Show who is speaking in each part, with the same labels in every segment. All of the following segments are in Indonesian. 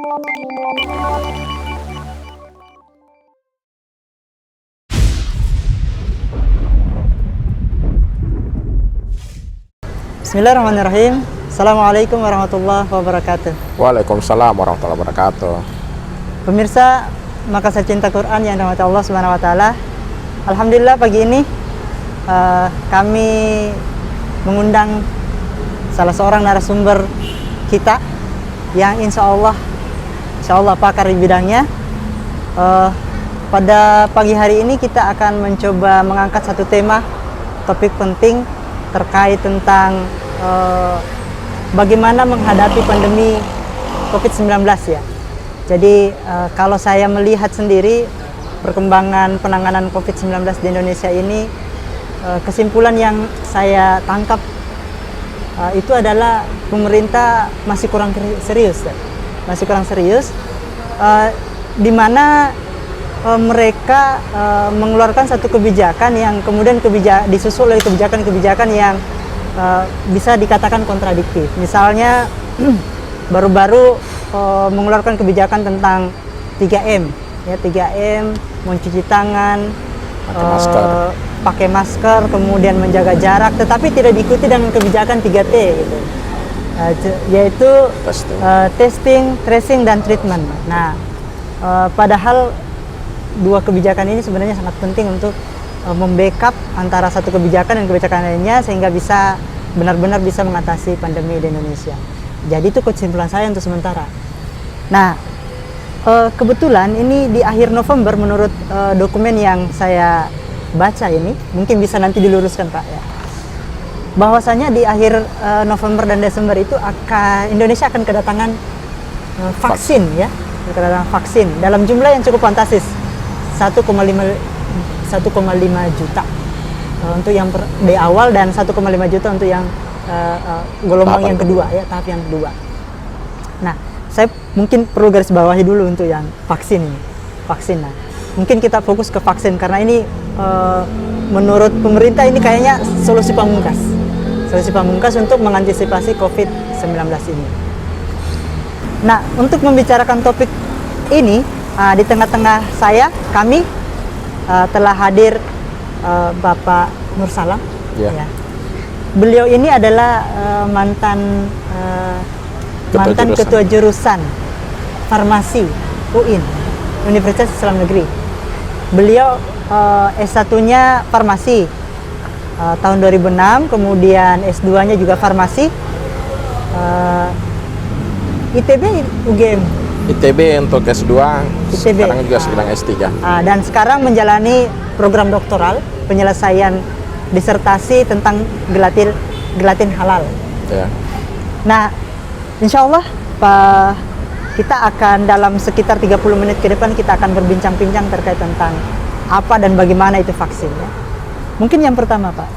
Speaker 1: Bismillahirrahmanirrahim. Assalamualaikum warahmatullahi wabarakatuh.
Speaker 2: Waalaikumsalam warahmatullahi wabarakatuh.
Speaker 1: Pemirsa Makassar Cinta Quran yang dirahmati Allah Subhanahu wa taala. Alhamdulillah pagi ini kami mengundang salah seorang narasumber kita yang insya Allah pakar di bidangnya. Pada pagi hari ini kita akan mencoba mengangkat satu tema, topik penting terkait tentang bagaimana menghadapi pandemi COVID-19 ya. Jadi kalau saya melihat sendiri perkembangan penanganan COVID-19 di Indonesia ini, kesimpulan yang saya tangkap itu adalah pemerintah masih kurang serius ya. Masih kurang serius, di mana mereka mengeluarkan satu kebijakan yang kemudian disusul oleh kebijakan-kebijakan yang bisa dikatakan kontradiktif. Misalnya baru-baru mengeluarkan kebijakan tentang 3M, ya 3M, mencuci tangan, pakai masker, kemudian menjaga jarak, tetapi tidak diikuti dengan kebijakan 3T, gitu. Yaitu testing, tracing, dan treatment. Nah, padahal dua kebijakan ini sebenarnya sangat penting untuk membackup antara satu kebijakan dan kebijakan lainnya sehingga bisa benar-benar bisa mengatasi pandemi di Indonesia. Jadi itu kesimpulan saya untuk sementara. Nah, kebetulan ini di akhir November menurut dokumen yang saya baca ini, mungkin bisa nanti diluruskan Pak ya, bahwasanya di akhir November dan Desember itu Indonesia akan kedatangan vaksin ya, kedatangan vaksin dalam jumlah yang cukup fantastis, 1,5 juta untuk yang di awal dan 1,5 juta untuk yang gelombang yang kedua ya, tahap yang kedua. Nah, saya mungkin perlu garis bawahi dulu untuk yang vaksin ini. Vaksin. Nah, mungkin kita fokus ke vaksin karena ini menurut pemerintah ini kayaknya solusi pamungkas. Solusi pamungkas untuk mengantisipasi COVID-19 ini. Nah, untuk membicarakan topik ini, di tengah-tengah kami telah hadir Bapak Nur Salam.
Speaker 2: Yeah.
Speaker 1: Ya. Beliau ini adalah mantan ketua jurusan farmasi UIN, Universitas Islam Negeri. Beliau S1-nya farmasi tahun 2006, kemudian S2-nya juga farmasi, ITB, UGM.
Speaker 2: ITB untuk S2, sekarang juga sedang S3.
Speaker 1: Dan sekarang menjalani program doktoral penyelesaian disertasi tentang gelatin halal.
Speaker 2: Ya.
Speaker 1: Nah, insya Allah Pak, kita akan dalam sekitar 30 menit ke depan kita akan berbincang-bincang terkait tentang apa dan bagaimana itu vaksin ya. Mungkin yang pertama Pak,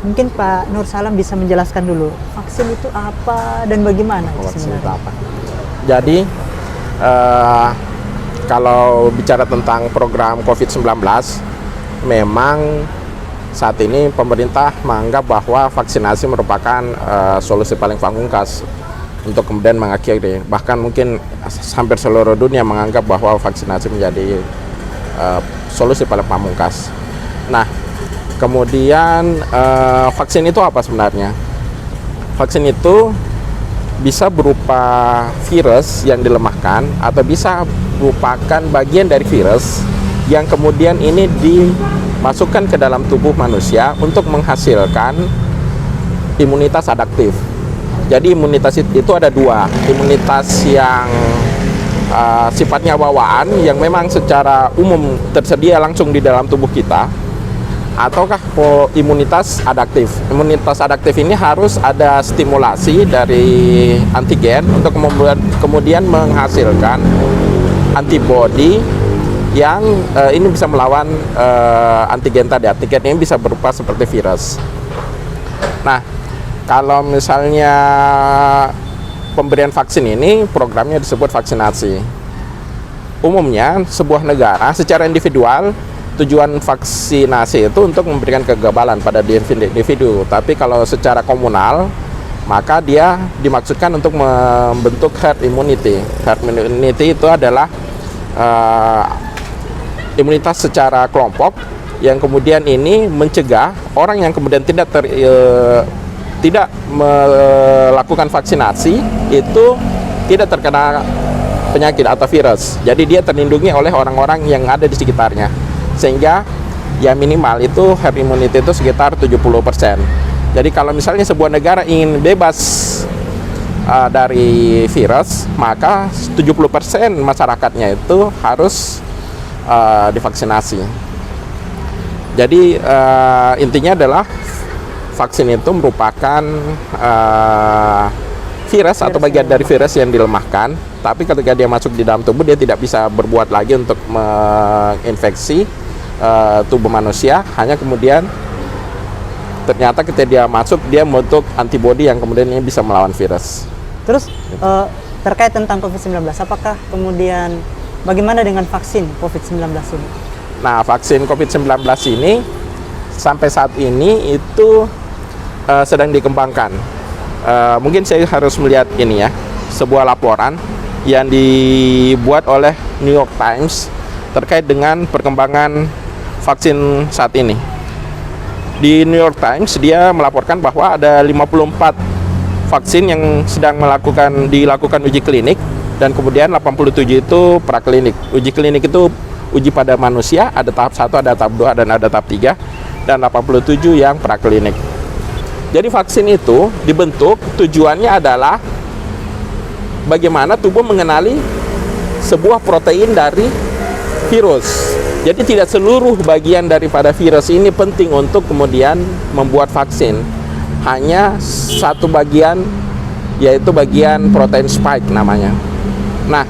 Speaker 1: mungkin Pak Nur Salam bisa menjelaskan dulu vaksin itu apa dan bagaimana
Speaker 2: vaksin itu apa. Jadi kalau bicara tentang program COVID-19, memang saat ini pemerintah menganggap bahwa vaksinasi merupakan solusi paling pamungkas untuk kemudian mengakhiri, bahkan mungkin hampir seluruh dunia menganggap bahwa vaksinasi menjadi solusi paling pamungkas. Nah, kemudian vaksin itu apa sebenarnya? Vaksin itu bisa berupa virus yang dilemahkan atau bisa merupakan bagian dari virus yang kemudian ini dimasukkan ke dalam tubuh manusia untuk menghasilkan imunitas adaptif. Jadi imunitas itu ada dua, imunitas yang sifatnya bawaan yang memang secara umum tersedia langsung di dalam tubuh kita, ataukah imunitas adaptif. Imunitas adaptif ini harus ada stimulasi dari antigen untuk kemudian menghasilkan antibodi yang ini bisa melawan antigen tadi. Antigen ini bisa berupa seperti virus. Nah, kalau misalnya pemberian vaksin ini programnya disebut vaksinasi. Umumnya sebuah negara secara individual tujuan vaksinasi itu untuk memberikan kekebalan pada individu. Tapi kalau secara komunal maka dia dimaksudkan untuk membentuk herd immunity. Herd immunity itu adalah imunitas secara kelompok yang kemudian ini mencegah orang yang kemudian tidak melakukan vaksinasi itu tidak terkena penyakit atau virus. Jadi dia terlindungi oleh orang-orang yang ada di sekitarnya. Sehingga ya minimal itu herd immunity itu sekitar 70%. Jadi kalau misalnya sebuah negara ingin bebas dari virus, maka 70% masyarakatnya itu harus divaksinasi. Jadi intinya adalah vaksin itu merupakan virus atau bagian dari virus yang dilemahkan, tapi ketika dia masuk di dalam tubuh dia tidak bisa berbuat lagi untuk menginfeksi tubuh manusia, hanya kemudian ternyata ketika dia masuk dia membentuk antibodi yang kemudian ini bisa melawan virus.
Speaker 1: Terus terkait tentang COVID-19, apakah kemudian bagaimana dengan vaksin COVID-19 ini?
Speaker 2: Nah, vaksin COVID-19 ini sampai saat ini itu sedang dikembangkan. Mungkin saya harus melihat ini ya, sebuah laporan yang dibuat oleh New York Times terkait dengan perkembangan vaksin saat ini. Di New York Times dia melaporkan bahwa ada 54 vaksin yang sedang dilakukan uji klinik, dan kemudian 87 itu praklinik. Uji klinik itu uji pada manusia, ada tahap 1, ada tahap 2, dan ada tahap 3, dan 87 yang praklinik. Jadi vaksin itu dibentuk tujuannya adalah bagaimana tubuh mengenali sebuah protein dari virus. Jadi tidak seluruh bagian daripada virus ini penting untuk kemudian membuat vaksin. Hanya satu bagian, yaitu bagian protein spike namanya. Nah,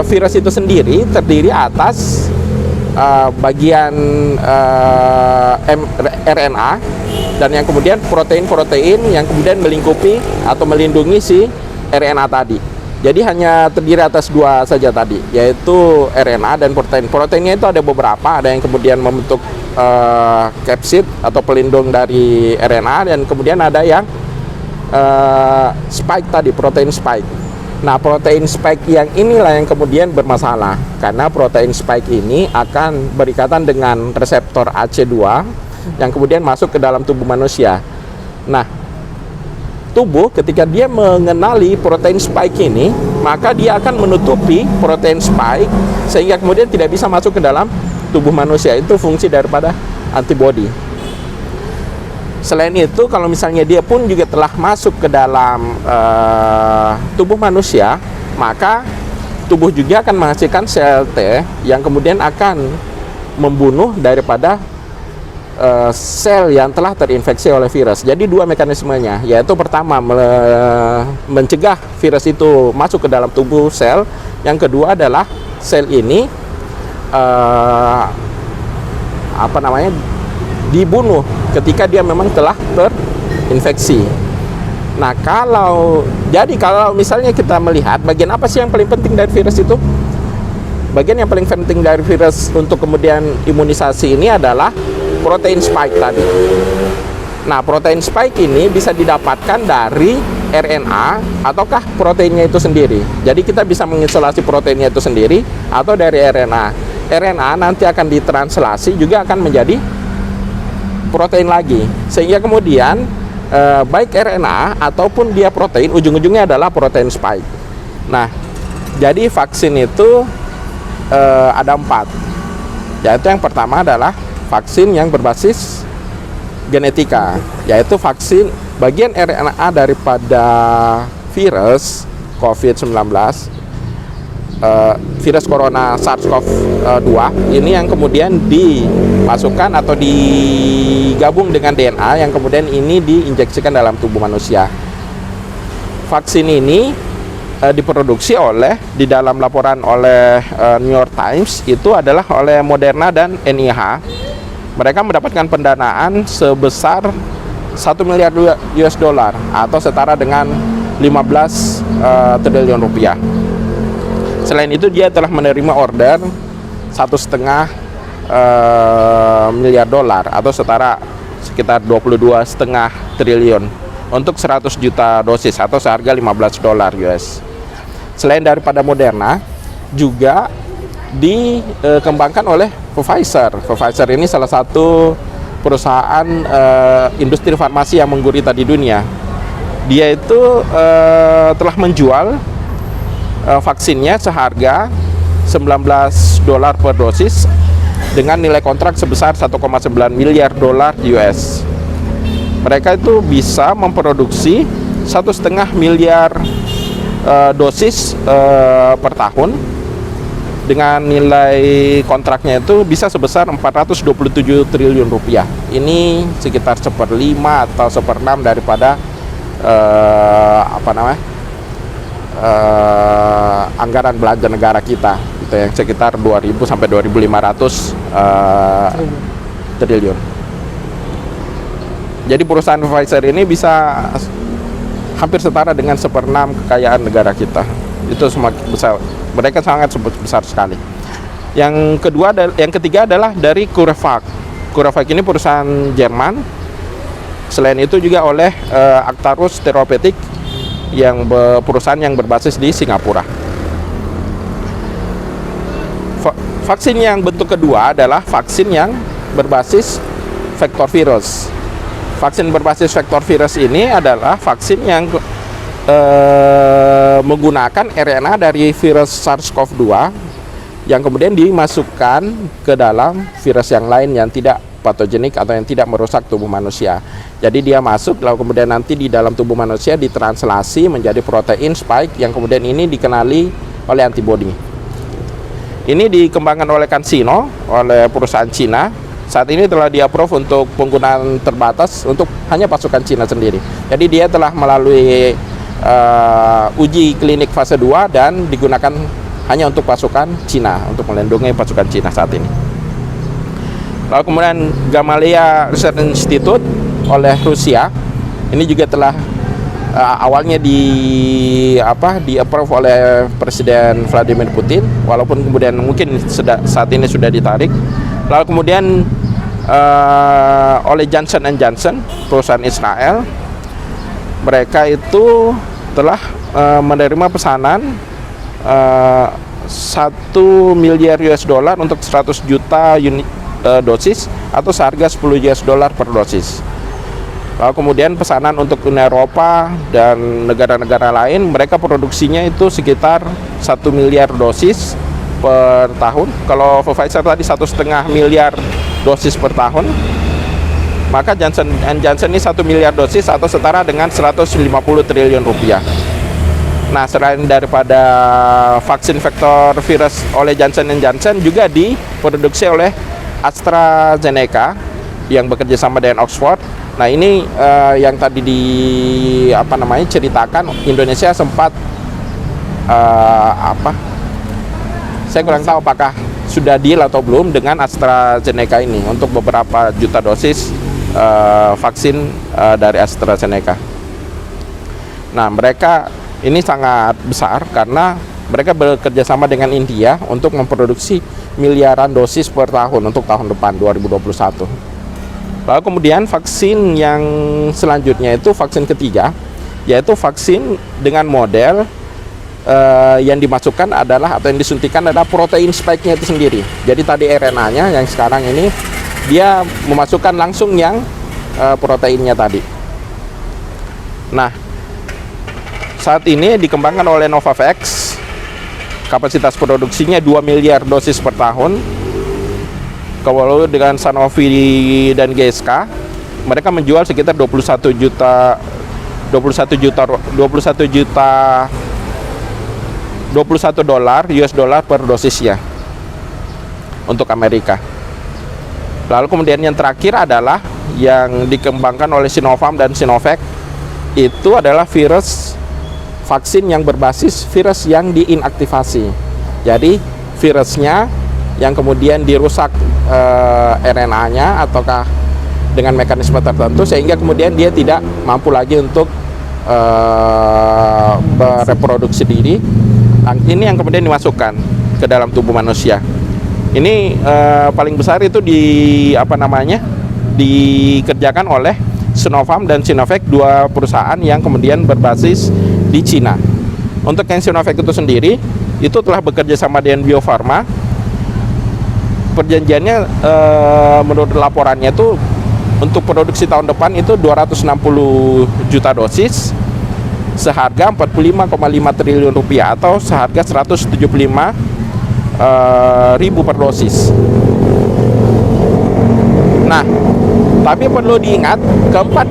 Speaker 2: virus itu sendiri terdiri atas bagian RNA dan yang kemudian protein-protein yang kemudian melingkupi atau melindungi si RNA tadi. Jadi hanya terdiri atas dua saja tadi, yaitu RNA dan protein. Proteinnya itu ada beberapa, ada yang kemudian membentuk capsid atau pelindung dari RNA, dan kemudian ada yang spike tadi, protein spike. Nah, protein spike yang inilah yang kemudian bermasalah, karena protein spike ini akan berikatan dengan reseptor AC2 yang kemudian masuk ke dalam tubuh manusia. Nah, tubuh ketika dia mengenali protein spike ini, maka dia akan menutupi protein spike sehingga kemudian tidak bisa masuk ke dalam tubuh manusia. Itu fungsi daripada antibodi. Selain itu, kalau misalnya dia pun juga telah masuk ke dalam tubuh manusia, maka tubuh juga akan menghasilkan sel T yang kemudian akan membunuh daripada sel yang telah terinfeksi oleh virus. Jadi dua mekanismenya, yaitu pertama mencegah virus itu masuk ke dalam tubuh sel, yang kedua adalah sel ini dibunuh ketika dia memang telah terinfeksi. Nah, kalau misalnya kita melihat bagian apa sih yang paling penting dari virus itu? Bagian yang paling penting dari virus untuk kemudian imunisasi ini adalah protein spike tadi. Nah, protein spike ini bisa didapatkan dari RNA ataukah proteinnya itu sendiri. Jadi kita bisa mengisolasi proteinnya itu sendiri atau dari RNA. RNA nanti akan ditranslasi juga akan menjadi protein lagi. Sehingga kemudian baik RNA ataupun dia protein, ujung-ujungnya adalah protein spike. Nah, jadi vaksin itu ada 4. Yaitu yang pertama adalah vaksin yang berbasis genetika, yaitu vaksin bagian RNA daripada virus COVID-19, virus corona SARS-CoV-2 ini yang kemudian dimasukkan atau digabung dengan DNA yang kemudian ini diinjeksikan dalam tubuh manusia. Vaksin ini diproduksi di dalam laporan oleh New York Times itu adalah oleh Moderna dan NIH. Mereka mendapatkan pendanaan sebesar 1 miliar US dollar atau setara dengan 15 triliun rupiah. Selain itu dia telah menerima order 1,5 miliar dolar atau setara sekitar 22,5 triliun untuk 100 juta dosis atau seharga $15 US. Selain daripada Moderna, juga dikembangkan oleh Pfizer. Pfizer ini salah satu perusahaan industri farmasi yang menggurita di dunia. Dia itu telah menjual vaksinnya seharga $19 per dosis dengan nilai kontrak sebesar $1,9 miliar US. Mereka itu bisa memproduksi 1,5 miliar dosis per tahun dengan nilai kontraknya itu bisa sebesar 427 triliun rupiah. Ini sekitar 1/5 atau 1/6 daripada anggaran belanja negara kita, gitu ya, sekitar 2.000 sampai 2.500 triliun. Jadi perusahaan Pfizer ini bisa hampir setara dengan 1/6 kekayaan negara kita. Itu semakin besar. Mereka sangat besar sekali. Yang ketiga adalah dari CureVac. CureVac ini perusahaan Jerman. Selain itu juga oleh Actaris Therapeutics yang perusahaan yang berbasis di Singapura. Vaksin yang bentuk kedua adalah vaksin yang berbasis vektor virus. Vaksin berbasis vektor virus ini adalah vaksin yang menggunakan RNA dari virus SARS-CoV-2 yang kemudian dimasukkan ke dalam virus yang lain yang tidak patogenik atau yang tidak merusak tubuh manusia. Jadi dia masuk, lalu kemudian nanti di dalam tubuh manusia ditranslasi menjadi protein spike yang kemudian ini dikenali oleh antibodi. Ini dikembangkan oleh CanSino, oleh perusahaan Cina. Saat ini telah di-approve untuk penggunaan terbatas untuk hanya pasukan Cina sendiri. Jadi dia telah melalui uji klinik fase 2 dan digunakan hanya untuk pasukan Cina, untuk melindungi pasukan Cina saat ini. Lalu kemudian Gamaleya Research Institute oleh Rusia, ini juga telah awalnya di-approve oleh Presiden Vladimir Putin, walaupun kemudian mungkin saat ini sudah ditarik. Lalu kemudian oleh Johnson & Johnson, perusahaan Israel, mereka itu telah menerima pesanan 1 miliar US dollar untuk 100 juta unit dosis atau seharga $10 per dosis. Lalu kemudian pesanan untuk Uni Eropa dan negara-negara lain, mereka produksinya itu sekitar 1 miliar dosis per tahun. Kalau Pfizer tadi 1,5 miliar dosis per tahun, maka Johnson & Johnson ini 1 miliar dosis atau setara dengan 150 triliun rupiah. Nah, selain daripada vaksin vektor virus oleh Johnson & Johnson, juga diproduksi oleh AstraZeneca yang bekerja sama dengan Oxford. Nah, ini yang tadi ceritakan Indonesia sempat saya kurang tahu apakah sudah deal atau belum dengan AstraZeneca ini untuk beberapa juta dosis vaksin dari AstraZeneca. Nah, mereka ini sangat besar karena mereka bekerja sama dengan India untuk memproduksi miliaran dosis per tahun untuk tahun depan 2021. Lalu kemudian vaksin yang selanjutnya itu vaksin ketiga, yaitu vaksin dengan model yang dimasukkan adalah atau yang disuntikan adalah protein spike-nya itu sendiri. Jadi tadi RNA-nya yang sekarang ini dia memasukkan langsung yang proteinnya tadi. Nah, saat ini dikembangkan oleh Novavax. Kapasitas produksinya 2 miliar dosis per tahun. Kalau dengan Sanofi dan GSK, mereka menjual sekitar 21 juta US dollar per dosisnya untuk Amerika. Lalu kemudian yang terakhir adalah yang dikembangkan oleh Sinovac dan Sinovac, itu adalah vaksin yang berbasis virus yang diinaktivasi. Jadi virusnya yang kemudian dirusak RNA-nya ataukah dengan mekanisme tertentu sehingga kemudian dia tidak mampu lagi untuk bereproduksi diri. Ini yang kemudian dimasukkan ke dalam tubuh manusia. Ini paling besar itu dikerjakan oleh Sinopharm dan Sinovac, dua perusahaan yang kemudian berbasis di Cina. Untuk yang Sinovac itu sendiri, itu telah bekerja sama dengan Bio Farma. Perjanjiannya menurut laporannya itu untuk produksi tahun depan itu 260 juta dosis seharga 45,5 triliun rupiah atau seharga 175 ribu per dosis. Nah, tapi perlu diingat keempat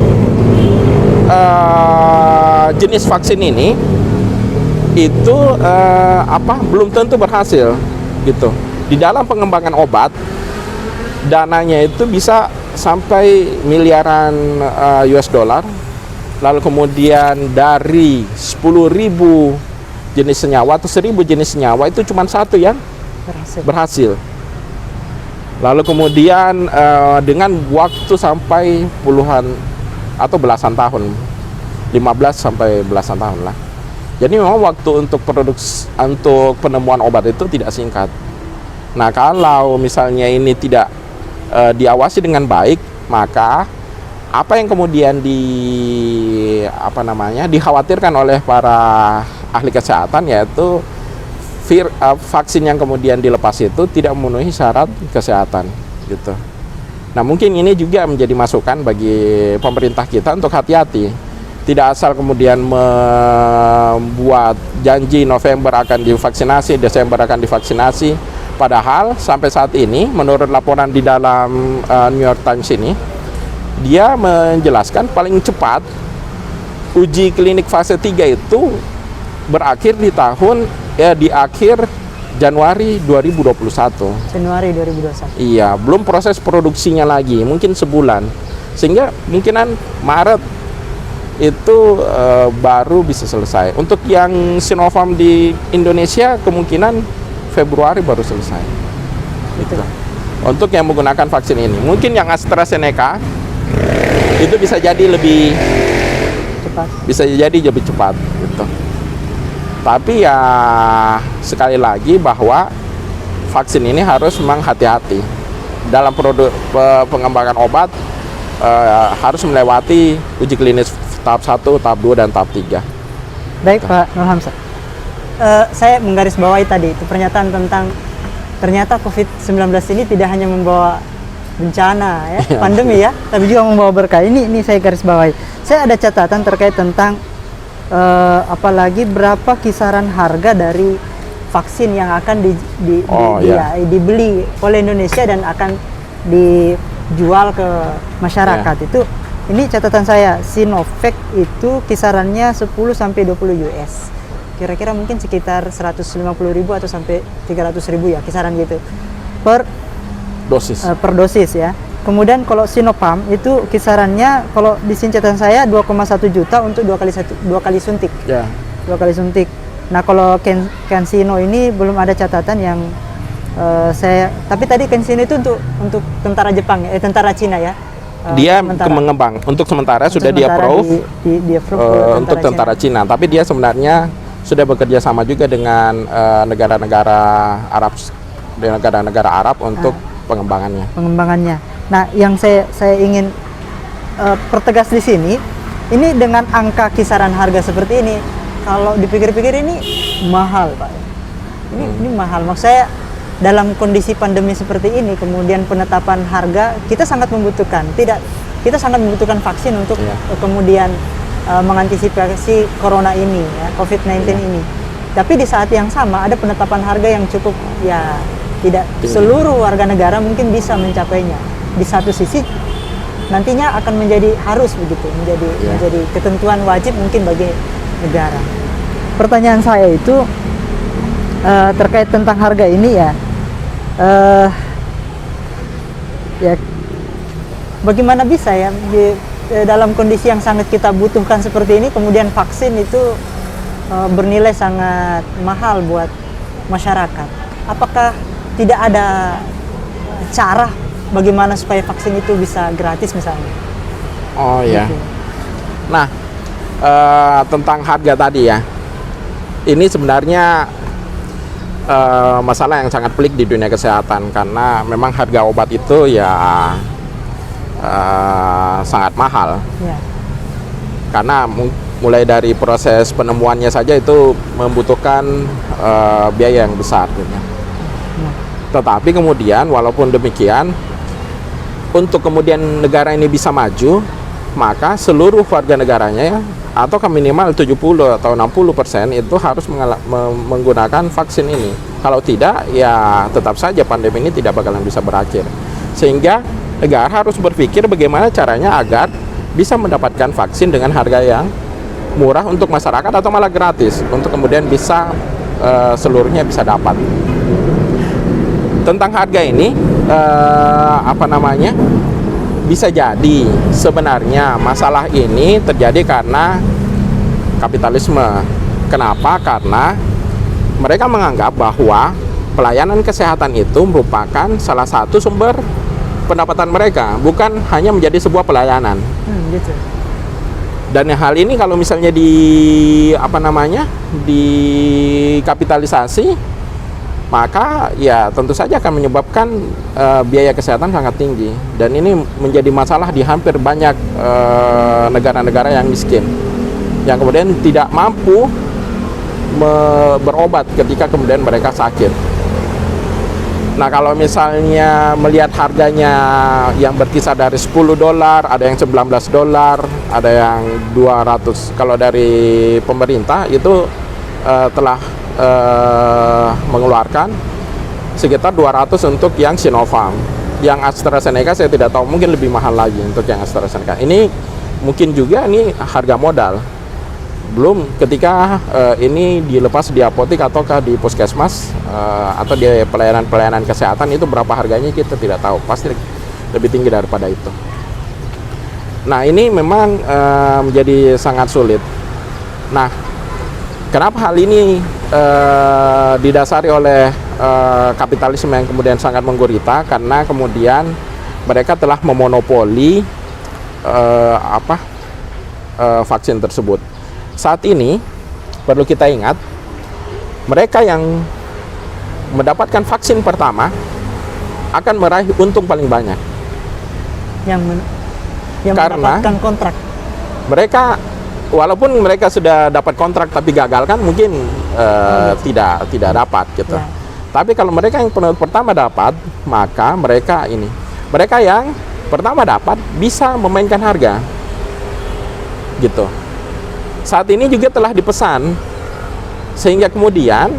Speaker 2: jenis vaksin ini itu belum tentu berhasil gitu. Di dalam pengembangan obat, dananya itu bisa sampai miliaran US dollar. Lalu kemudian dari 10.000 jenis senyawa atau 1.000 jenis senyawa itu cuma satu yang berhasil. Lalu kemudian dengan waktu sampai puluhan atau belasan tahun, 15 sampai belasan tahun lah. Jadi memang waktu untuk penemuan obat itu tidak singkat. Nah, kalau misalnya ini tidak diawasi dengan baik, maka apa yang kemudian dikhawatirkan oleh para ahli kesehatan, yaitu vaksin yang kemudian dilepas itu tidak memenuhi syarat kesehatan gitu. Nah, mungkin ini juga menjadi masukan bagi pemerintah kita untuk hati-hati. Tidak asal kemudian membuat janji November akan divaksinasi, Desember akan divaksinasi. Padahal sampai saat ini menurut laporan di dalam New York Times ini, dia menjelaskan paling cepat uji klinik fase 3 itu berakhir di akhir Januari 2021.
Speaker 1: Januari 2021.
Speaker 2: Iya, belum proses produksinya lagi, mungkin sebulan. Sehingga kemungkinan Maret itu baru bisa selesai. Untuk yang Sinopharm di Indonesia kemungkinan Februari baru selesai. Gitu. Untuk yang menggunakan vaksin ini, mungkin yang AstraZeneca itu bisa jadi lebih cepat gitu. Tapi ya sekali lagi bahwa vaksin ini harus memang hati-hati dalam produk pengembangan obat, harus melewati uji klinis tahap 1, tahap 2 dan tahap 3.
Speaker 1: Baik gitu. Pak Nur Hamzah. Saya menggarisbawahi tadi itu pernyataan tentang ternyata COVID-19 ini tidak hanya membawa bencana ya, pandemi ya, tapi juga membawa berkah. Ini saya garis bawahi. Saya ada catatan terkait tentang apalagi berapa kisaran harga dari vaksin yang akan dibeli oleh Indonesia dan akan dijual ke masyarakat. Itu ini catatan saya, Sinovac itu kisarannya 10 sampai 20 US. Kira-kira mungkin sekitar 150.000 atau sampai 300.000 ya, kisaran gitu. Per dosis ya. Kemudian kalau Sinopharm itu kisarannya kalau di sini catatan saya 2,1 juta untuk dua kali suntik.
Speaker 2: Ya.
Speaker 1: 2 kali suntik. Nah, kalau CanSino ini belum ada catatan yang tapi tadi CanSino itu untuk tentara Jepang ya, tentara Cina ya.
Speaker 2: Dia mengembang. Untuk sementara sudah di-approve untuk tentara Cina, tapi dia sebenarnya sudah bekerja sama juga dengan negara-negara Arab untuk pengembangannya. Nah, yang saya ingin pertegas di sini, ini dengan angka kisaran harga seperti ini, kalau dipikir-pikir ini mahal, Pak. Ini mahal. Maksud saya dalam kondisi pandemi seperti ini, kemudian penetapan harga, kita sangat membutuhkan. Kita sangat membutuhkan vaksin untuk kemudian mengantisipasi corona ini, ya, COVID-19 ini. Tapi di saat yang sama ada penetapan harga yang cukup ya tidak seluruh warga negara mungkin bisa mencapainya. Di satu sisi nantinya akan menjadi harus begitu, menjadi ketentuan wajib mungkin bagi negara. Pertanyaan saya itu terkait tentang harga ini ya. Bagaimana bisa ya dalam kondisi yang sangat kita butuhkan seperti ini, kemudian vaksin itu bernilai sangat mahal buat masyarakat. Apakah tidak ada cara bagaimana supaya vaksin itu bisa gratis misalnya? Oh ya. Gitu. Nah, tentang harga tadi ya, ini sebenarnya masalah yang sangat pelik di dunia kesehatan, karena memang harga obat itu ya sangat mahal.
Speaker 1: Ya.
Speaker 2: Karena mulai dari proses penemuannya saja itu membutuhkan biaya yang besar gitu. Tetapi kemudian walaupun demikian, untuk kemudian negara ini bisa maju, maka seluruh warga negaranya atau minimal 70 atau 60% itu harus menggunakan vaksin ini. Kalau tidak, ya tetap saja pandemi ini tidak bakalan bisa berakhir. Sehingga negara harus berpikir bagaimana caranya agar bisa mendapatkan vaksin dengan harga yang murah untuk masyarakat atau malah gratis, untuk kemudian bisa seluruhnya bisa dapat. Tentang harga ini, bisa jadi sebenarnya masalah ini terjadi karena kapitalisme. Kenapa? Karena mereka menganggap bahwa pelayanan kesehatan itu merupakan salah satu sumber pendapatan mereka, bukan hanya menjadi sebuah pelayanan.
Speaker 1: Gitu.
Speaker 2: Dan hal ini kalau misalnya dikapitalisasi, maka ya tentu saja akan menyebabkan biaya kesehatan sangat tinggi. Dan ini menjadi masalah di hampir banyak negara-negara yang miskin, yang kemudian tidak mampu berobat ketika kemudian mereka sakit. Nah, kalau misalnya melihat harganya yang berkisar dari $10, ada yang $19, ada yang 200. Kalau dari pemerintah itu telah mengeluarkan sekitar 200 untuk yang Sinovac. Yang AstraZeneca saya tidak tahu, mungkin lebih mahal lagi untuk yang AstraZeneca. Ini mungkin juga ini harga modal. Belum ketika ini dilepas di apotek ataukah di puskesmas atau di pelayanan kesehatan, itu berapa harganya kita tidak tahu, pasti lebih tinggi daripada itu. Nah, ini memang menjadi sangat sulit. Nah, kenapa hal ini didasari oleh kapitalisme yang kemudian sangat menggurita? Karena kemudian mereka telah memonopoli vaksin tersebut. Saat ini perlu kita ingat, mereka yang mendapatkan vaksin pertama akan meraih untung paling banyak.
Speaker 1: Yang
Speaker 2: Karena
Speaker 1: mendapatkan kontrak.
Speaker 2: Mereka, walaupun mereka sudah dapat kontrak tapi gagal kan, mungkin tidak dapat gitu.
Speaker 1: Ya.
Speaker 2: Tapi kalau mereka yang pertama dapat, maka mereka yang pertama dapat bisa memainkan harga gitu. Saat ini juga telah dipesan sehingga kemudian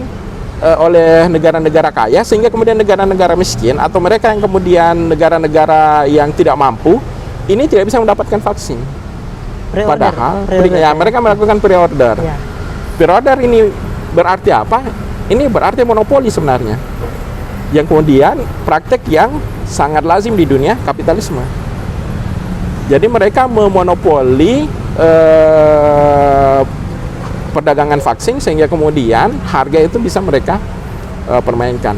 Speaker 2: oleh negara-negara kaya, sehingga kemudian negara-negara miskin atau mereka yang kemudian negara-negara yang tidak mampu ini tidak bisa mendapatkan vaksin. Padahal mereka melakukan pre-order.
Speaker 1: Ya.
Speaker 2: Pre-order ini berarti apa? Ini berarti monopoli sebenarnya, yang kemudian praktek yang sangat lazim di dunia kapitalisme. Jadi mereka memonopoli perdagangan vaksin sehingga kemudian harga itu bisa mereka permainkan.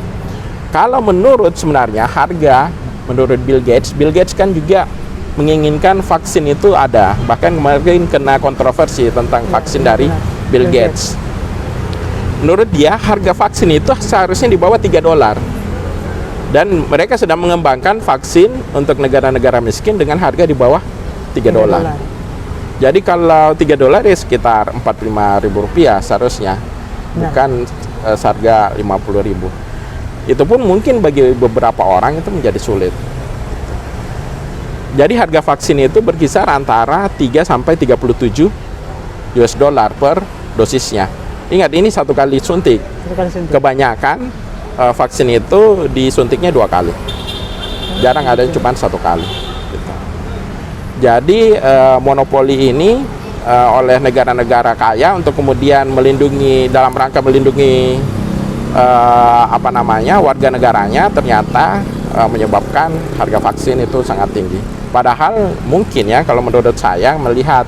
Speaker 2: Kalau menurut menurut Bill Gates kan juga menginginkan vaksin itu ada. Bahkan kemarin kena kontroversi tentang vaksin dari Bill Gates. Menurut dia harga vaksin itu seharusnya di bawah $3. Dan mereka sedang mengembangkan vaksin untuk negara-negara miskin dengan harga di bawah $3. Jadi kalau $3 ya sekitar Rp45.000 seharusnya, bukan seharga Rp50.000. Itu pun mungkin bagi beberapa orang itu menjadi sulit. Jadi harga vaksin itu berkisar antara 3 sampai 37 US dollar per dosisnya. Ingat, ini satu kali suntik. Kebanyakan vaksin itu disuntiknya 2 kali. Jarang ada yang cuma 1 kali. Jadi monopoli ini oleh negara-negara kaya untuk kemudian dalam rangka melindungi warga negaranya, ternyata menyebabkan harga vaksin itu sangat tinggi. Padahal mungkin ya, kalau menurut saya melihat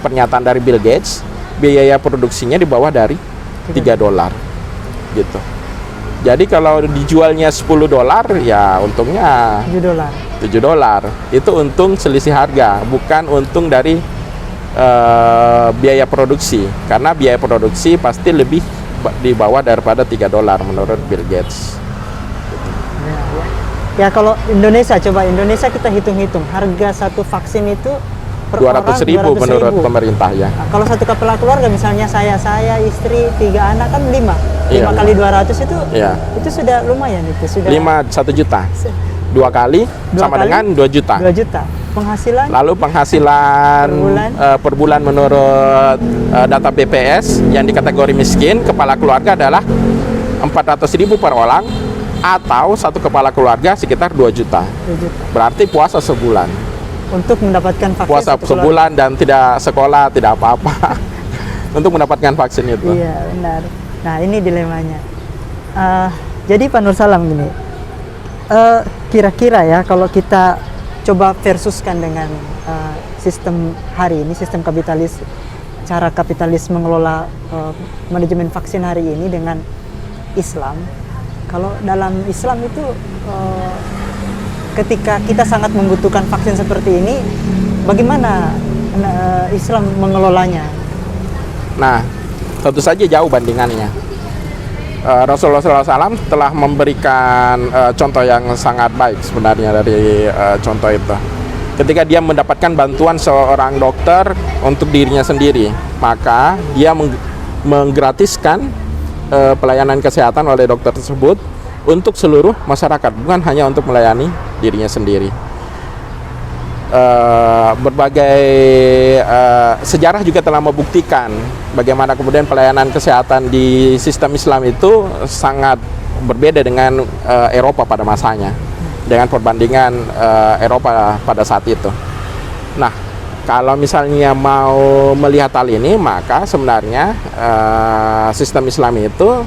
Speaker 2: pernyataan dari Bill Gates, biaya produksinya di bawah dari $3 gitu. Jadi kalau dijualnya $10 ya untungnya $7. Itu untung selisih harga, bukan untung dari biaya produksi. Karena biaya produksi pasti lebih di bawah daripada $3 menurut Bill Gates.
Speaker 1: Ya kalau Indonesia, coba Indonesia kita hitung-hitung harga satu vaksin itu per
Speaker 2: 200.000
Speaker 1: orang 200.000
Speaker 2: menurut pemerintah ya.
Speaker 1: Nah, kalau satu kepala keluarga misalnya saya istri 3 anak kan 5
Speaker 2: Iya,
Speaker 1: kali 200 itu
Speaker 2: Iya.
Speaker 1: itu sudah lumayan, itu sudah
Speaker 2: 1 juta. 2 kali sama
Speaker 1: kali
Speaker 2: dengan 2 juta.
Speaker 1: 2 juta penghasilan.
Speaker 2: Lalu penghasilan per bulan menurut data BPS yang di kategori miskin, kepala keluarga adalah 400.000 per orang, atau satu kepala keluarga sekitar 2 juta.
Speaker 1: 2 juta
Speaker 2: Berarti puasa sebulan.
Speaker 1: untuk mendapatkan vaksin
Speaker 2: Puasa
Speaker 1: satu keluarga.
Speaker 2: sebulan dan tidak sekolah, tidak apa-apa. Untuk mendapatkan vaksin itu.
Speaker 1: Iya benar. Nah ini dilemanya. Jadi Pak Nur Salam gini, kira-kira ya kalau kita coba versuskan dengan sistem hari ini, sistem kapitalis, cara kapitalis mengelola manajemen vaksin hari ini dengan Islam. Kalau dalam Islam itu ketika kita sangat membutuhkan vaksin seperti ini, bagaimana Islam mengelolanya?
Speaker 2: Nah, tentu saja jauh bandingannya. Rasulullah SAW telah memberikan contoh yang sangat baik sebenarnya dari contoh itu. Ketika dia mendapatkan bantuan seorang dokter untuk dirinya sendiri, maka dia menggratiskan pelayanan kesehatan oleh dokter tersebut untuk seluruh masyarakat, bukan hanya untuk melayani dirinya sendiri. Berbagai sejarah juga telah membuktikan bagaimana kemudian pelayanan kesehatan di sistem Islam itu sangat berbeda dengan Eropa pada masanya, dengan perbandingan Eropa pada saat itu. Nah, kalau misalnya mau melihat hal ini, maka sebenarnya sistem Islam itu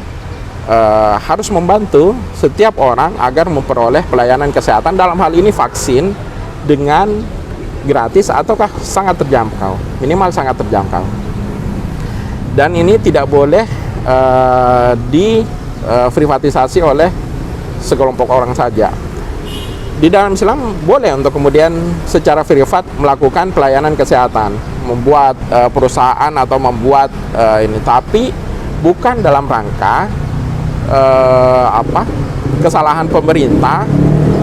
Speaker 2: harus membantu setiap orang agar memperoleh pelayanan kesehatan, dalam hal ini vaksin, dengan gratis ataukah sangat terjangkau, minimal sangat terjangkau. Dan ini tidak boleh diprivatisasi oleh sekelompok orang saja. Di dalam Islam boleh untuk kemudian secara privat melakukan pelayanan kesehatan, membuat perusahaan atau membuat ini, tapi bukan dalam rangka kesalahan pemerintah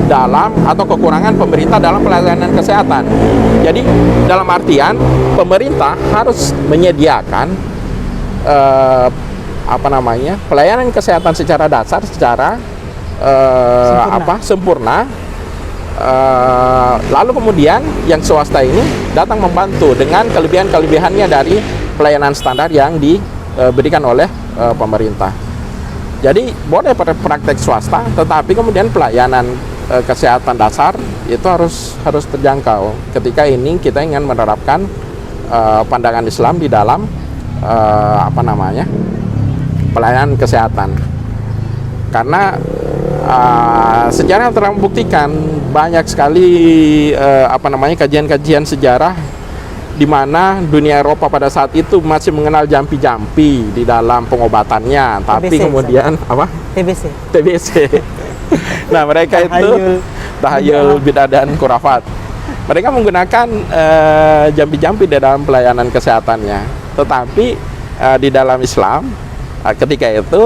Speaker 2: dalam atau kekurangan pemerintah dalam pelayanan kesehatan. Jadi dalam artian pemerintah harus menyediakan pelayanan kesehatan secara dasar, secara sempurna. Lalu kemudian yang swasta ini datang membantu dengan kelebihan-kelebihannya dari pelayanan standar yang diberikan oleh pemerintah. Jadi boleh praktek swasta, tetapi kemudian pelayanan kesehatan dasar itu harus terjangkau. Ketika ini kita ingin menerapkan pandangan Islam di dalam pelayanan kesehatan. Karena sejarah telah membuktikan banyak sekali kajian-kajian sejarah di mana dunia Eropa pada saat itu masih mengenal jampi-jampi di dalam pengobatannya, tapi kemudian TBC. Nah, mereka itu tahayul, bidah dan khurafat. Mereka menggunakan jampi-jampi di dalam pelayanan kesehatannya. Tetapi di dalam Islam ketika itu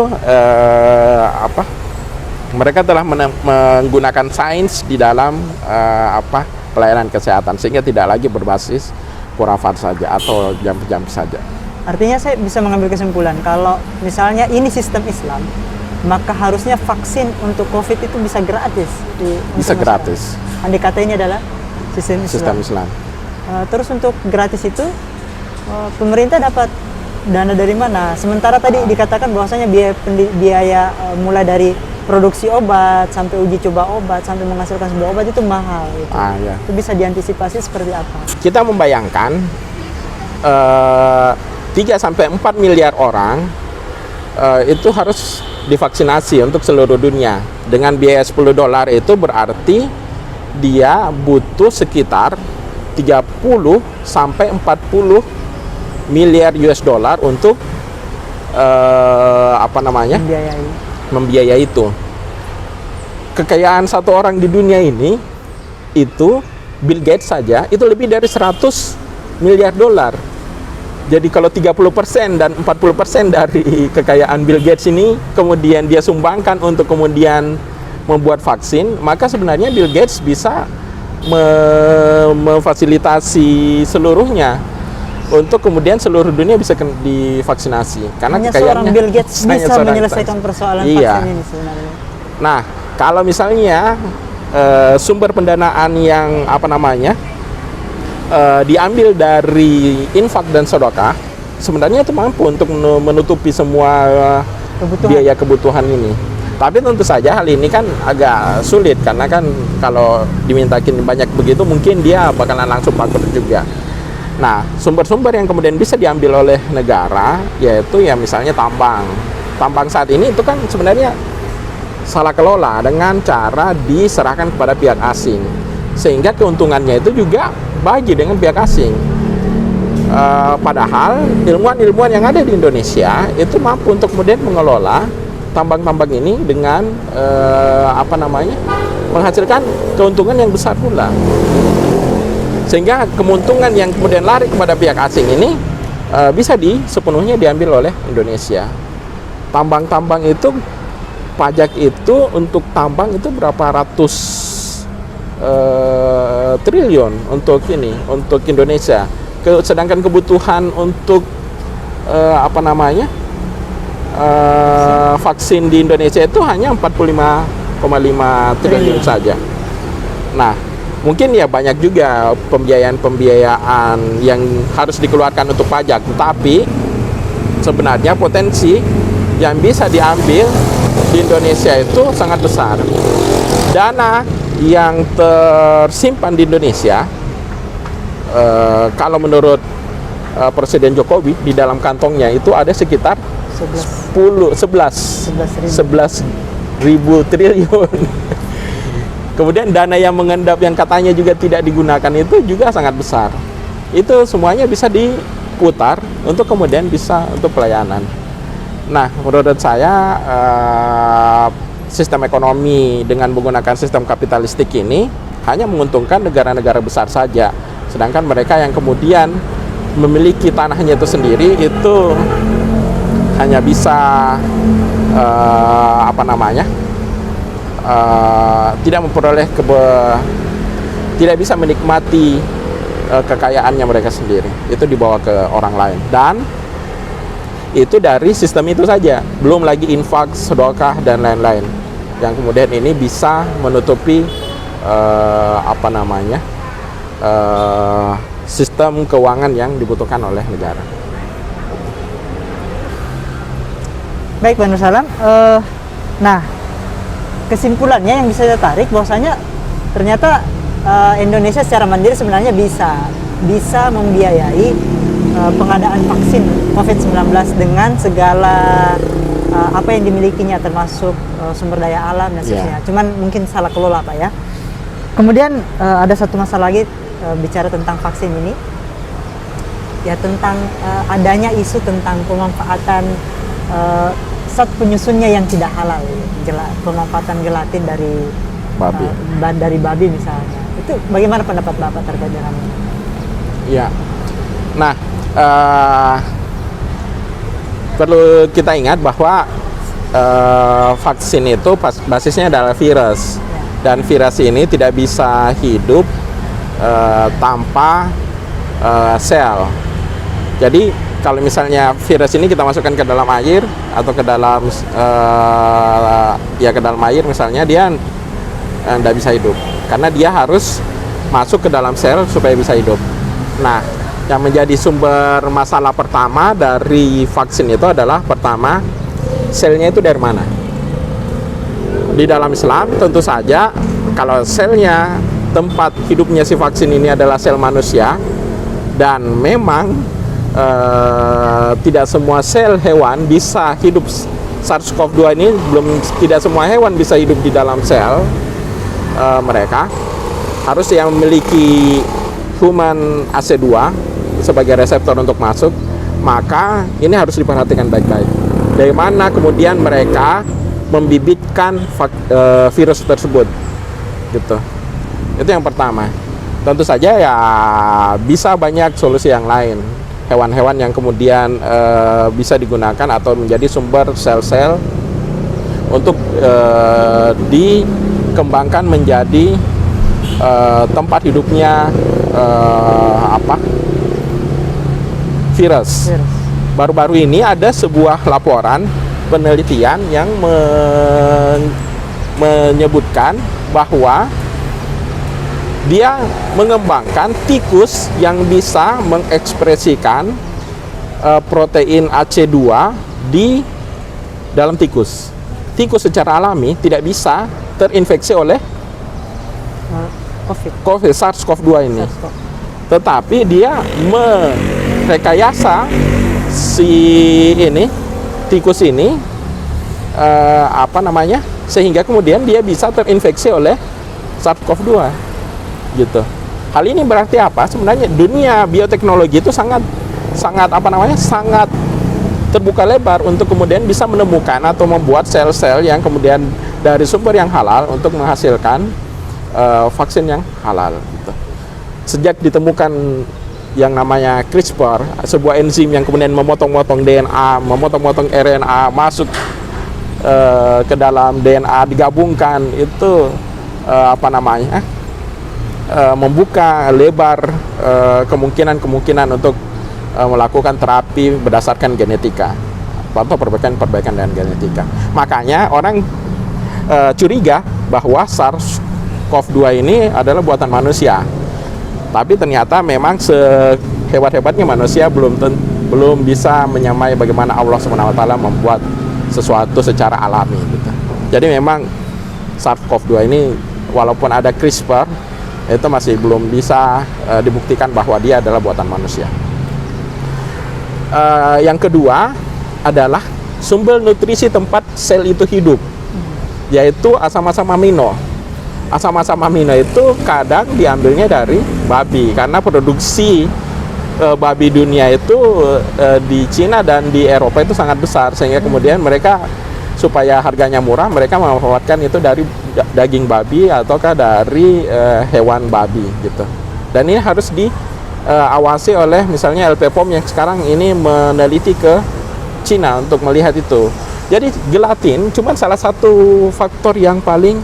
Speaker 2: mereka telah menggunakan sains di dalam pelayanan kesehatan, sehingga tidak lagi berbasis khurafat saja atau jampi-jampi saja.
Speaker 1: Artinya saya bisa mengambil kesimpulan kalau misalnya ini sistem Islam, maka harusnya vaksin untuk COVID itu bisa gratis.
Speaker 2: Bisa gratis.
Speaker 1: Andai kata ini adalah sistem Islam. Terus untuk gratis itu pemerintah dapat dana dari mana? Sementara tadi dikatakan bahwasanya biaya mulai dari produksi obat sampai uji coba obat sampai menghasilkan sebuah obat itu mahal. Gitu.
Speaker 2: Ya.
Speaker 1: Itu bisa diantisipasi seperti apa?
Speaker 2: Kita membayangkan 3-4 miliar orang itu harus divaksinasi untuk seluruh dunia. Dengan biaya $10 itu berarti dia butuh sekitar 30-40 miliar US dollar untuk membiayai itu. Kekayaan satu orang di dunia ini itu Bill Gates saja itu lebih dari 100 miliar dolar. Jadi kalau 30% dan 40% dari kekayaan Bill Gates ini kemudian dia sumbangkan untuk kemudian membuat vaksin, maka sebenarnya Bill Gates bisa memfasilitasi seluruhnya untuk kemudian seluruh dunia bisa divaksinasi. Karena
Speaker 1: hanya seorang Bill Gates bisa menyelesaikan persoalan
Speaker 2: iya.
Speaker 1: vaksin ini sebenarnya.
Speaker 2: Nah, kalau misalnya sumber pendanaan yang diambil dari infak dan sedekah, sebenarnya itu mampu untuk menutupi semua biaya kebutuhan ini. Tapi tentu saja hal ini kan agak sulit, karena kan kalau dimintakin banyak begitu mungkin dia bakalan langsung bangkrut juga. Nah, sumber-sumber yang kemudian bisa diambil oleh negara yaitu ya misalnya tambang. Tambang saat ini itu kan sebenarnya salah kelola dengan cara diserahkan kepada pihak asing, sehingga keuntungannya itu juga bagi dengan pihak asing. Padahal ilmuwan-ilmuwan yang ada di Indonesia itu mampu untuk kemudian mengelola tambang-tambang ini dengan menghasilkan keuntungan yang besar pula, sehingga keuntungan yang kemudian lari kepada pihak asing ini bisa sepenuhnya diambil oleh Indonesia. Tambang-tambang itu, pajak itu untuk tambang itu berapa ratus triliun untuk Indonesia. Sedangkan kebutuhan untuk vaksin di Indonesia itu hanya 45,5 triliun saja. Nah, mungkin ya banyak juga pembiayaan yang harus dikeluarkan untuk pajak, tapi sebenarnya potensi yang bisa diambil di Indonesia itu sangat besar. Dana yang tersimpan di Indonesia, kalau menurut Presiden Jokowi, di dalam kantongnya itu ada sekitar 11 ribu triliun. Kemudian dana yang mengendap yang katanya juga tidak digunakan itu juga sangat besar. Itu semuanya bisa diputar untuk kemudian bisa untuk pelayanan. Nah, menurut saya sistem ekonomi dengan menggunakan sistem kapitalistik ini hanya menguntungkan negara-negara besar saja. Sedangkan mereka yang kemudian memiliki tanahnya itu sendiri itu hanya bisa tidak memperoleh tidak bisa menikmati kekayaannya mereka sendiri, itu dibawa ke orang lain, dan itu dari sistem itu saja, belum lagi infak, sedekah dan lain-lain yang kemudian ini bisa menutupi sistem keuangan yang dibutuhkan oleh negara.
Speaker 1: Baik, Pak Nur Salam. Nah, kesimpulannya yang bisa saya tarik bahwasanya ternyata Indonesia secara mandiri sebenarnya bisa membiayai pengadaan vaksin COVID-19 dengan segala apa yang dimilikinya, termasuk sumber daya alam dan sebagainya. Cuman mungkin salah kelola, Pak, ya. Kemudian ada satu masalah lagi bicara tentang vaksin ini, ya tentang adanya isu tentang pemanfaatan zat penyusunnya yang tidak halal, pemanfaatan gelatin dari babi misalnya. Itu bagaimana pendapat Bapak terkait dengan ini?
Speaker 2: Ya, nah perlu kita ingat bahwa vaksin itu basisnya adalah virus, dan virus ini tidak bisa hidup tanpa sel. Jadi kalau misalnya virus ini kita masukkan ke dalam air atau ke dalam ke dalam air misalnya, dia tidak bisa hidup karena dia harus masuk ke dalam sel supaya bisa hidup. Nah, yang menjadi sumber masalah pertama dari vaksin itu adalah, pertama, selnya itu dari mana? Di dalam Islam tentu saja kalau selnya, tempat hidupnya si vaksin ini adalah sel manusia, dan memang tidak semua sel hewan bisa hidup. SARS-CoV-2 ini tidak semua hewan bisa hidup di dalam sel mereka. Harus yang memiliki human AC2 sebagai reseptor untuk masuk, maka ini harus diperhatikan baik-baik. Dari mana kemudian mereka membibitkan virus tersebut, gitu. Itu yang pertama. Tentu saja ya bisa banyak solusi yang lain. Hewan-hewan yang kemudian bisa digunakan atau menjadi sumber sel-sel untuk dikembangkan menjadi tempat hidupnya virus. Baru-baru ini ada sebuah laporan penelitian yang menyebutkan bahwa dia mengembangkan tikus yang bisa mengekspresikan protein AC2 di dalam tikus. Tikus secara alami tidak bisa terinfeksi oleh COVID, SARS-CoV-2 ini. Tetapi dia merekayasa si tikus ini sehingga kemudian dia bisa terinfeksi oleh SARS-CoV-2 gitu. Hal ini berarti apa? Sebenarnya dunia bioteknologi itu sangat terbuka lebar untuk kemudian bisa menemukan atau membuat sel-sel yang kemudian dari sumber yang halal untuk menghasilkan vaksin yang halal gitu. Sejak ditemukan yang namanya CRISPR, sebuah enzim yang kemudian memotong-motong DNA, memotong-motong RNA masuk ke dalam DNA, digabungkan, itu membuka lebar kemungkinan untuk melakukan terapi berdasarkan genetika atau perbaikan dengan genetika. Makanya orang curiga bahwa SARS-CoV-2 ini adalah buatan manusia. Tapi ternyata memang sehebat-hebatnya manusia belum bisa menyamai bagaimana Allah SWT membuat sesuatu secara alami gitu. Jadi memang SARS-CoV-2 ini walaupun ada CRISPR itu masih belum bisa dibuktikan bahwa dia adalah buatan manusia. Yang kedua adalah sumber nutrisi tempat sel itu hidup, yaitu asam-asam amino. Asam-asam amino itu kadang diambilnya dari babi, karena produksi babi dunia itu di Cina dan di Eropa itu sangat besar, sehingga kemudian mereka supaya harganya murah, mereka memanfaatkan itu dari daging babi ataukah dari hewan babi gitu. Dan ini harus diawasi oleh misalnya LPPOM yang sekarang ini meneliti ke Cina untuk melihat itu. Jadi gelatin cuma salah satu faktor yang paling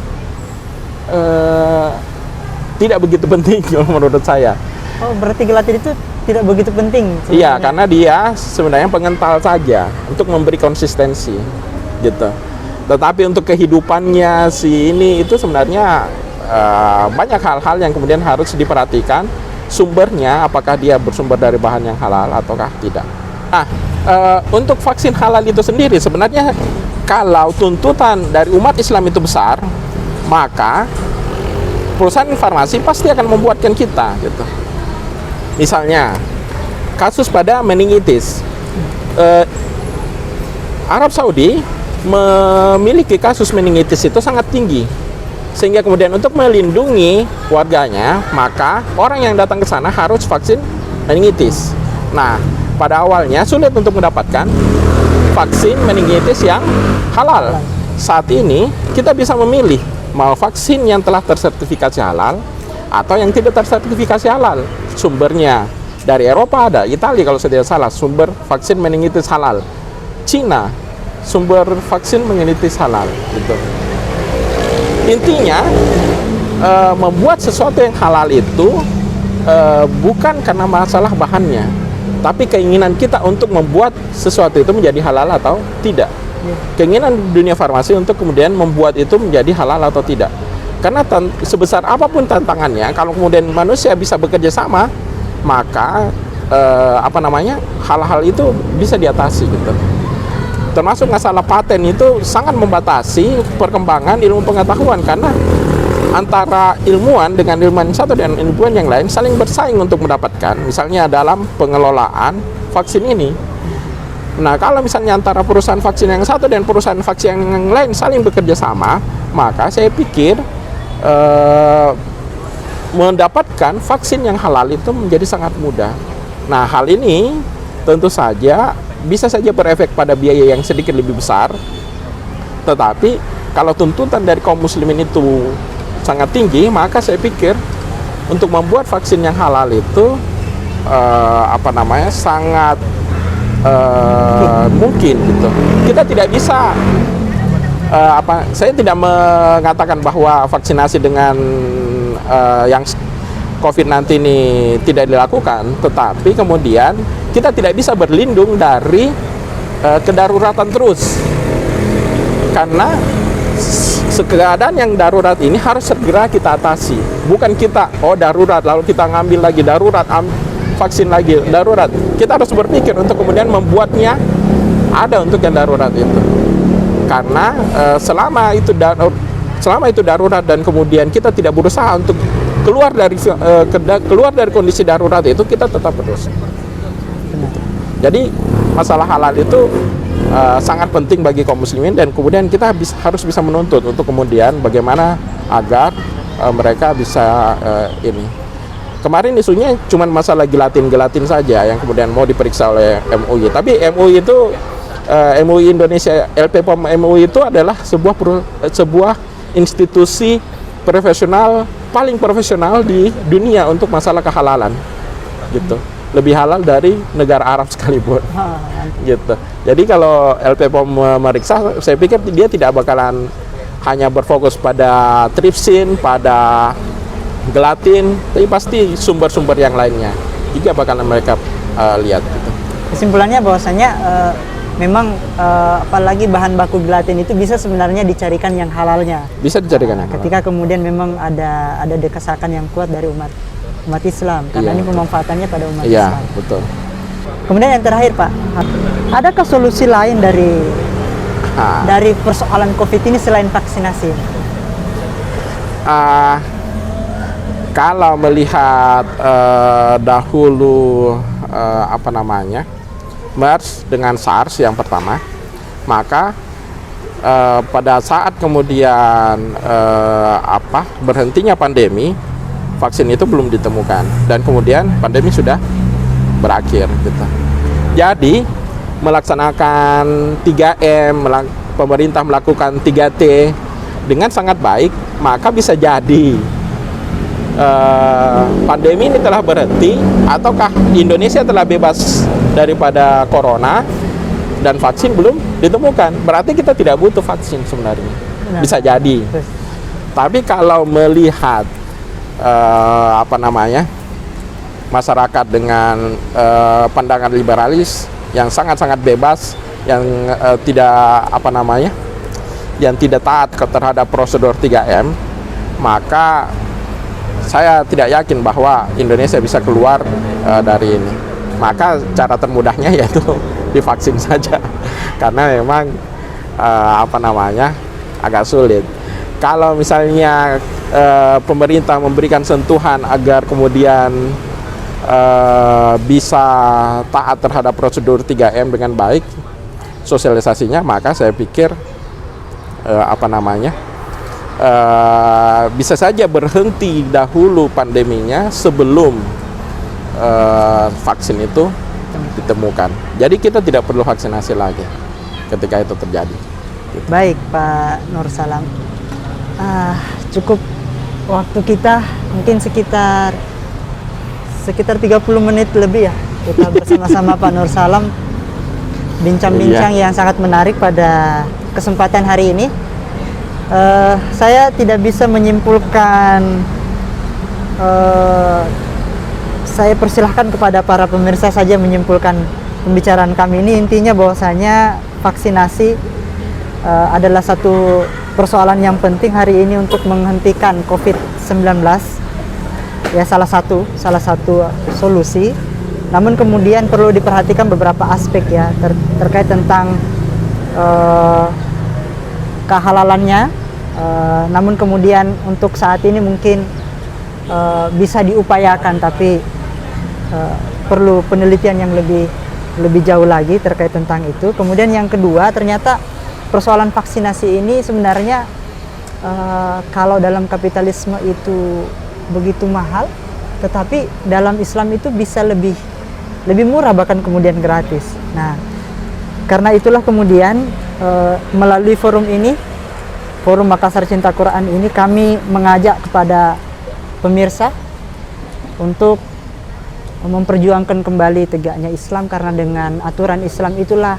Speaker 2: tidak begitu penting menurut saya.
Speaker 1: Oh, berarti gelatin itu tidak begitu penting sebenarnya?
Speaker 2: Iya, karena dia sebenarnya pengental saja untuk memberi konsistensi gitu. Tetapi untuk kehidupannya si ini itu sebenarnya banyak hal-hal yang kemudian harus diperhatikan. Sumbernya, apakah dia bersumber dari bahan yang halal ataukah tidak. Nah, untuk vaksin halal itu sendiri sebenarnya kalau tuntutan dari umat Islam itu besar, maka perusahaan farmasi pasti akan membuatkan kita gitu. Misalnya kasus pada meningitis, Arab Saudi memiliki kasus meningitis itu sangat tinggi, sehingga kemudian untuk melindungi warganya, maka orang yang datang ke sana harus vaksin meningitis. Nah, pada awalnya sulit untuk mendapatkan vaksin meningitis yang halal. Saat ini kita bisa memilih mau vaksin yang telah tersertifikasi halal atau yang tidak tersertifikasi halal. Sumbernya dari Eropa ada, Italia kalau saya tidak salah, sumber vaksin meningitis halal. Cina, sumber vaksin meningitis halal gitu. Intinya membuat sesuatu yang halal itu bukan karena masalah bahannya, tapi keinginan kita untuk membuat sesuatu itu menjadi halal atau tidak. Keinginan dunia farmasi untuk kemudian membuat itu menjadi halal atau tidak. Karena sebesar apapun tantangannya, kalau kemudian manusia bisa bekerja sama, maka hal-hal itu bisa diatasi gitu. Termasuk masalah paten itu sangat membatasi perkembangan ilmu pengetahuan, karena antara ilmuwan dengan ilmuwan satu dan ilmuwan yang lain saling bersaing untuk mendapatkan, misalnya dalam pengelolaan vaksin ini. Nah, kalau misalnya antara perusahaan vaksin yang satu dan perusahaan vaksin yang lain saling bekerja sama, maka saya pikir mendapatkan vaksin yang halal itu menjadi sangat mudah. Nah, hal ini tentu saja bisa saja berefek pada biaya yang sedikit lebih besar, tetapi kalau tuntutan dari kaum muslimin itu sangat tinggi, maka saya pikir untuk membuat vaksin yang halal itu sangat mungkin gitu. Kita tidak bisa Saya tidak mengatakan bahwa vaksinasi dengan yang COVID-19 ini tidak dilakukan, tetapi kemudian kita tidak bisa berlindung dari kedaruratan terus, karena keadaan yang darurat ini harus segera kita atasi. Bukan kita darurat lalu kita ngambil lagi darurat, vaksin lagi darurat. Kita harus berpikir untuk kemudian membuatnya ada untuk yang darurat itu. Karena selama itu darurat dan kemudian kita tidak berusaha untuk keluar dari kondisi darurat itu, kita tetap berdosa. Jadi masalah halal itu sangat penting bagi kaum muslimin, dan kemudian kita harus bisa menuntut untuk kemudian bagaimana agar mereka bisa ini. Kemarin isunya cuma masalah gelatin saja yang kemudian mau diperiksa oleh MUI. Tapi MUI itu MUI Indonesia, LPPOM MUI itu adalah sebuah institusi profesional, paling profesional di dunia untuk masalah kehalalan, gitu. Lebih halal dari negara Arab sekalipun, gitu. Jadi kalau LPPOM meriksa, saya pikir dia tidak bakalan hanya berfokus pada tripsin, pada gelatin, tapi pasti sumber-sumber yang lainnya juga bakalan mereka lihat, gitu.
Speaker 1: Kesimpulannya bahwasanya memang apalagi bahan baku gelatin itu bisa sebenarnya dicarikan yang halalnya.
Speaker 2: Bisa dicarikan yang
Speaker 1: ketika kemudian memang ada desakan yang kuat dari umat Islam, karena ini pemanfaatannya pada umat Islam.
Speaker 2: Iya, betul.
Speaker 1: Kemudian yang terakhir, Pak, adakah solusi lain dari persoalan COVID ini selain vaksinasi?
Speaker 2: Kalau melihat dahulu MERS dengan SARS yang pertama, maka pada saat kemudian berhentinya pandemi, vaksin itu belum ditemukan, dan kemudian pandemi sudah berakhir, gitu. Jadi melaksanakan 3M, pemerintah melakukan 3T dengan sangat baik, maka bisa jadi pandemi ini telah berhenti, ataukah Indonesia telah bebas daripada corona dan vaksin belum ditemukan. Berarti kita tidak butuh vaksin sebenarnya. Bisa jadi. Tapi kalau melihat masyarakat dengan pandangan liberalis yang sangat-sangat bebas, yang yang tidak taat terhadap prosedur 3M, maka saya tidak yakin bahwa Indonesia bisa keluar dari ini. Maka cara termudahnya yaitu divaksin saja, karena memang agak sulit. Kalau misalnya pemerintah memberikan sentuhan agar kemudian bisa taat terhadap prosedur 3M dengan baik, sosialisasinya, maka saya pikir bisa saja berhenti dahulu pandeminya sebelum vaksin itu ditemukan. Jadi kita tidak perlu vaksinasi lagi ketika itu terjadi. Gitu.
Speaker 1: Baik, Pak Nur Salam. Cukup waktu kita mungkin sekitar 30 menit lebih ya kita bersama-sama Pak Nur Salam bincang-bincang yang sangat menarik pada kesempatan hari ini. Saya tidak bisa menyimpulkan, saya persilahkan kepada para pemirsa saja menyimpulkan pembicaraan kami ini. Intinya bahwasanya vaksinasi adalah satu persoalan yang penting hari ini untuk menghentikan COVID-19, ya salah satu solusi. Namun kemudian perlu diperhatikan beberapa aspek ya terkait tentang kehalalannya. Namun kemudian untuk saat ini mungkin bisa diupayakan, tapi perlu penelitian yang lebih jauh lagi terkait tentang itu. Kemudian yang kedua, ternyata persoalan vaksinasi ini sebenarnya kalau dalam kapitalisme itu begitu mahal, tetapi dalam Islam itu bisa lebih murah, bahkan kemudian gratis. Nah, karena itulah kemudian melalui forum ini, Forum Makassar Cinta Quran ini, kami mengajak kepada pemirsa untuk memperjuangkan kembali tegaknya Islam, karena dengan aturan Islam itulah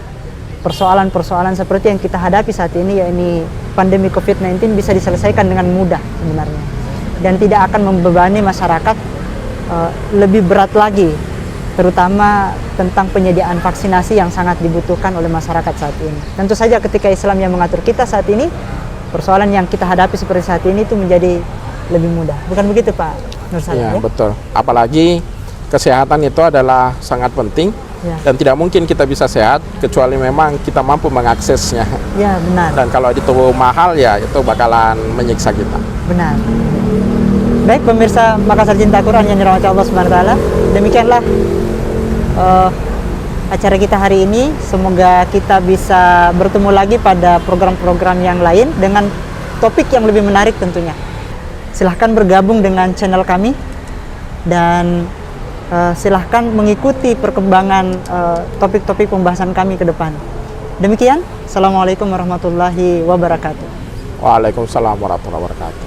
Speaker 1: persoalan-persoalan seperti yang kita hadapi saat ini, yakni pandemi COVID-19, bisa diselesaikan dengan mudah sebenarnya, dan tidak akan membebani masyarakat lebih berat lagi, terutama tentang penyediaan vaksinasi yang sangat dibutuhkan oleh masyarakat saat ini. Tentu saja ketika Islam yang mengatur kita saat ini, persoalan yang kita hadapi seperti saat ini itu menjadi lebih mudah. Bukan begitu Pak Nur Salam?
Speaker 2: Ya, betul. Apalagi kesehatan itu adalah sangat penting.
Speaker 1: Ya.
Speaker 2: Dan tidak mungkin kita bisa sehat kecuali memang kita mampu mengaksesnya.
Speaker 1: Ya, benar.
Speaker 2: Dan kalau itu mahal, ya itu bakalan menyiksa kita.
Speaker 1: Benar. Baik pemirsa Makassar Cinta Quran yang dirahmati Allah Subhanahu wa taala, demikianlah acara kita hari ini. Semoga kita bisa bertemu lagi pada program-program yang lain dengan topik yang lebih menarik tentunya. Silahkan bergabung dengan channel kami dan silahkan mengikuti perkembangan topik-topik pembahasan kami ke depan. Demikian, Assalamualaikum warahmatullahi wabarakatuh.
Speaker 2: Waalaikumsalam warahmatullahi wabarakatuh.